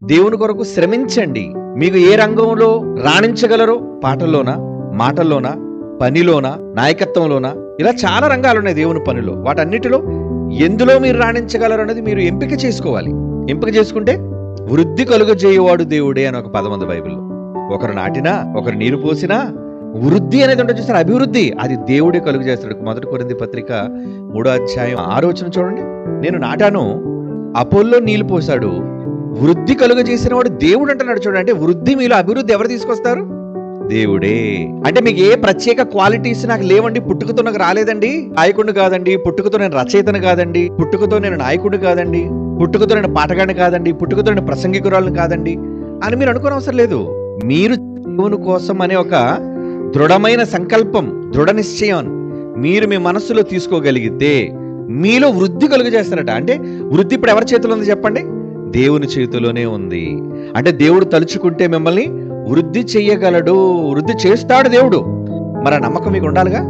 దేవుని కొరకు శ్రమించండి. మీకు ఏ రంగంలో రాణించగలరో, పాటల్లోనా, మాటల్లోనా, పనిలోనా, నాయకత్వంలోనా, ఇలా చాలా రంగాలు ఉన్నాయి దేవుని పనిలో. వాటన్నిటిలో ఎందులో మీరు రాణించగలరు అనేది మీరు ఎంపిక చేసుకోవాలి. ఎంపిక చేసుకుంటే వృద్ధి కలుగజేయవాడు దేవుడే అని ఒక పదం ఉంది బైబిల్లో. ఒకరు నాటినా, ఒకరు నీరు పోసినా, వృద్ధి అనేది ఉంటుంది చూస్తారు, అభివృద్ధి అది దేవుడే కలుగు చేస్తాడు. 1 కొరింథీ పత్రిక 3వ అధ్యాయం 6వ వచనం చూడండి. నేను నాటాను, అపోల్లో నీళ్లు పోసాడు, వృద్ధి కలుగజేసిన వాడు దేవుడు అంటున్నాడు. చూడండి, అంటే వృద్ధి మీలో అభివృద్ధి ఎవరు తీసుకొస్తారు? దేవుడే. అంటే మీకు ఏ ప్రత్యేక క్వాలిటీస్ నాకు లేవండి, పుట్టుకతో నాకు రాలేదండి, నాయకుడిని కాదండి, పుట్టుకతో నేను రచయితను కాదండి, పుట్టుకతో నేను నాయకుడిని కాదండి, పుట్టుకతో నేను పాటగాడిని కాదండి, పుట్టుకతో నేను ప్రసంగికురాలను కాదండి అని మీరు అనుకోని అవసరం లేదు. మీరు దేవుని కోసం అనే ఒక దృఢమైన సంకల్పం, దృఢ నిశ్చయం మీరు మీ మనస్సులో తీసుకోగలిగితే మీలో వృద్ధి కలుగజేస్తారట. అంటే వృద్ధి ఇప్పుడు ఎవరి చేతిలో ఉంది చెప్పండి? దేవుని చేతిలోనే ఉంది. అంటే దేవుడు తలుచుకుంటే మిమ్మల్ని వృద్ధి చెయ్యగలడు, వృద్ధి చేస్తాడు దేవుడు. మరి ఆ నమ్మకం మీకు ఉండాలిగా.